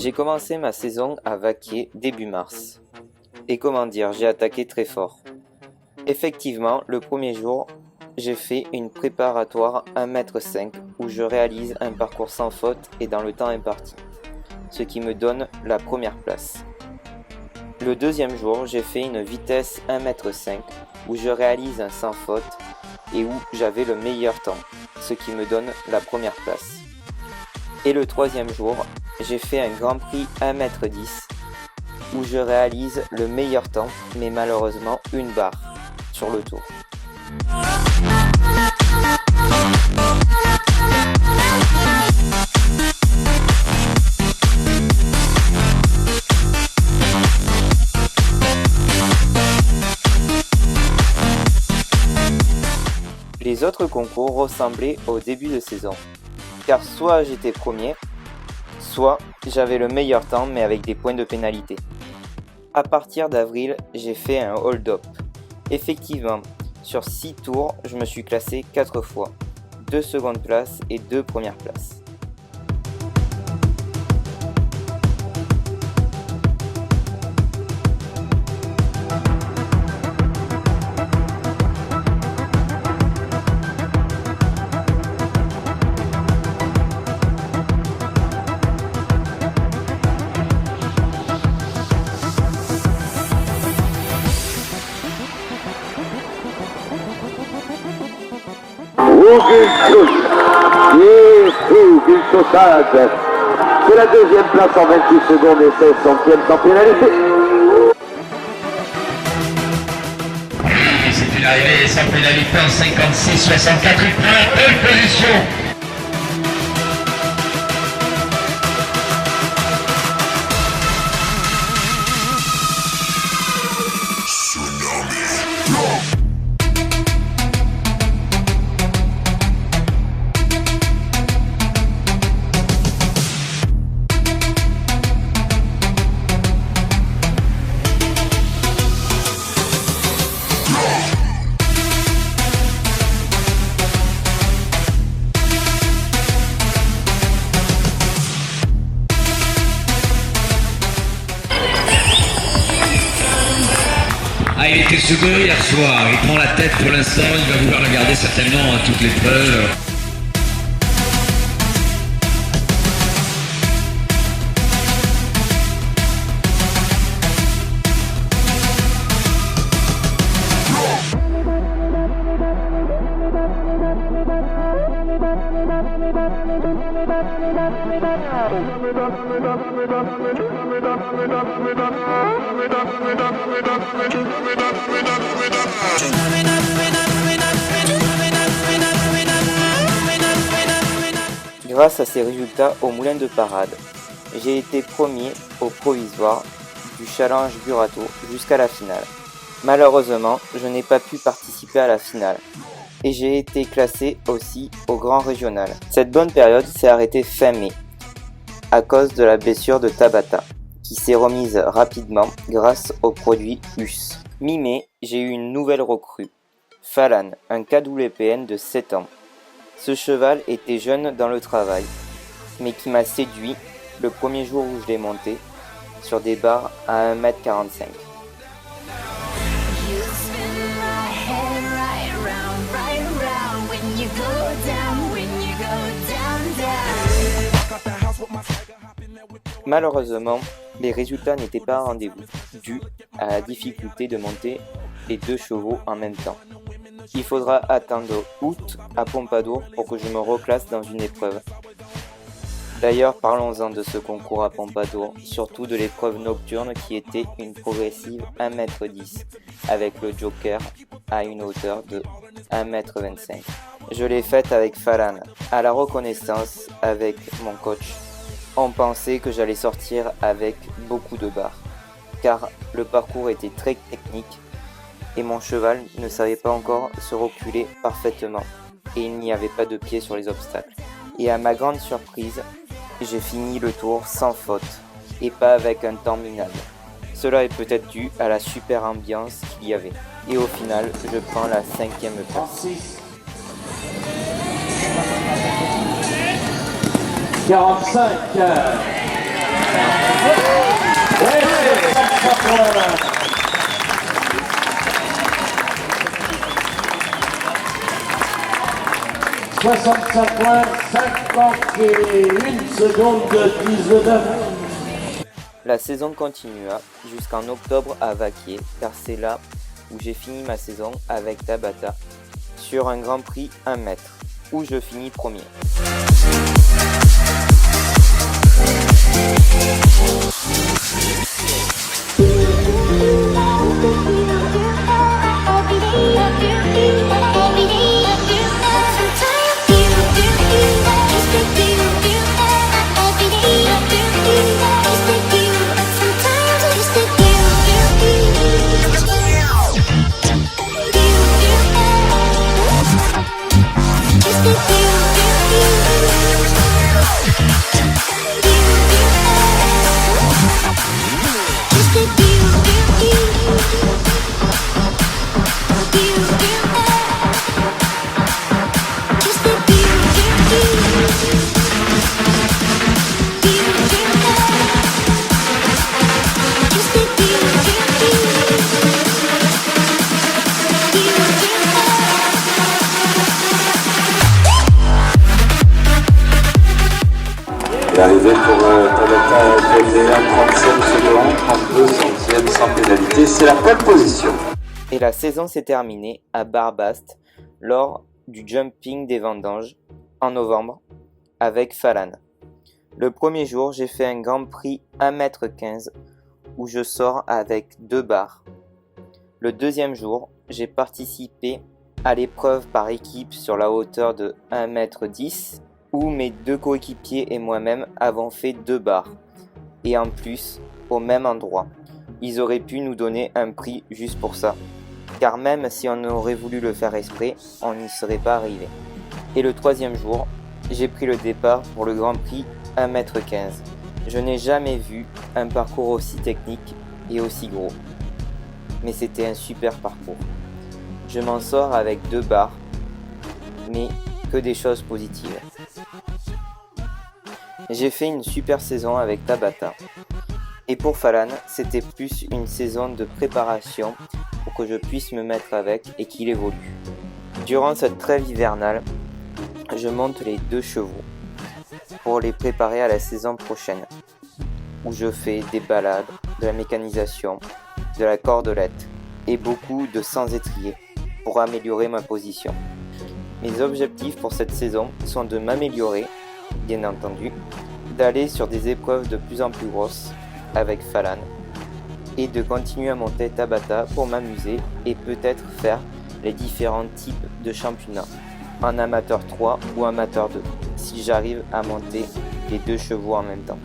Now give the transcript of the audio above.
J'ai commencé ma saison à Vaquier début mars. Et comment dire, j'ai attaqué très fort. Effectivement, le premier jour, j'ai fait une préparatoire 1,5 m où je réalise un parcours sans faute et dans le temps imparti, ce qui me donne la première place. Le deuxième jour, j'ai fait une vitesse 1,5 m où je réalise un sans faute et où j'avais le meilleur temps, ce qui me donne la première place. Et le troisième jour, j'ai fait un Grand Prix 1,10 m où je réalise le meilleur temps, mais malheureusement une barre sur le tour. Les autres concours ressemblaient au début de saison, car soit j'étais premier, soit j'avais le meilleur temps mais avec des points de pénalité. À partir d'avril, j'ai fait un hold-up. Effectivement, sur 6 tours, je me suis classé 4 fois, 2 secondes places et 2 premières places. Augusto Sage, c'est la deuxième place en 28 secondes et 16 centièmes sans pénalité. C'est une arrivée sans pénalité en 56-64, il prend pole position. Ah, il était second hier soir, il prend la tête pour l'instant, il va vouloir la garder certainement à toute l'épreuve. Grâce à ces résultats au moulin de parade, j'ai été premier au provisoire du challenge Burato jusqu'à la finale. Malheureusement, je n'ai pas pu participer à la finale et j'ai été classé aussi au grand régional. Cette bonne période s'est arrêtée fin mai à cause de la blessure de Tabata qui s'est remise rapidement grâce au produit US. Mi-mai, j'ai eu une nouvelle recrue, Falan, un KWPN de 7 ans. Ce cheval était jeune dans le travail, mais qui m'a séduit le premier jour où je l'ai monté sur des barres à 1,45 m. Malheureusement, les résultats n'étaient pas au rendez-vous, dû à la difficulté de monter les 2 chevaux en même temps. Il faudra attendre août à Pompadour pour que je me reclasse dans une épreuve. D'ailleurs, parlons-en de ce concours à Pompadour, surtout de l'épreuve nocturne qui était une progressive 1,10 m avec le joker à une hauteur de 1,25 m. Je l'ai faite avec Falan, à la reconnaissance avec mon coach. On pensait que j'allais sortir avec beaucoup de barres, car le parcours était très technique et mon cheval ne savait pas encore se reculer parfaitement et il n'y avait pas de pied sur les obstacles. Et à ma grande surprise, j'ai fini le tour sans faute et pas avec un temps minable. Cela est peut-être dû à la super ambiance qu'il y avait. Et au final, je prends la 5e place. 45 « 65 points, 51 secondes de 19. La saison continua jusqu'en octobre à Vaquier, car c'est là où j'ai fini ma saison avec Tabata sur un Grand Prix 1 mètre, où je finis premier. Et arrivé pour Tabata Fedea, 37 secondes, 32 centièmes sans pénalité, c'est la pole position. Et la saison s'est terminée à Barbast lors du Jumping des Vendanges en novembre avec Falan. Le premier jour, j'ai fait un Grand Prix 1m15 où je sors avec 2 barres. Le deuxième jour, j'ai participé à l'épreuve par équipe sur la hauteur de 1m10 où mes 2 coéquipiers et moi-même avons fait 2 barres. Et en plus, au même endroit. Ils auraient pu nous donner un prix juste pour ça. Car même si on aurait voulu le faire exprès, on n'y serait pas arrivé. Et le troisième jour, j'ai pris le départ pour le Grand Prix 1m15. Je n'ai jamais vu un parcours aussi technique et aussi gros. Mais c'était un super parcours. Je m'en sors avec 2 barres, mais que des choses positives. J'ai fait une super saison avec Tabata. Et pour Falan, c'était plus une saison de préparation pour que je puisse me mettre avec et qu'il évolue. Durant cette trêve hivernale, je monte les 2 chevaux pour les préparer à la saison prochaine, où je fais des balades, de la mécanisation, de la cordelette et beaucoup de sans-étrier pour améliorer ma position. Mes objectifs pour cette saison sont de m'améliorer, bien entendu, d'aller sur des épreuves de plus en plus grosses avec Falan et de continuer à monter Tabata pour m'amuser et peut-être faire les différents types de championnats en amateur 3 ou amateur 2 si j'arrive à monter les 2 chevaux en même temps.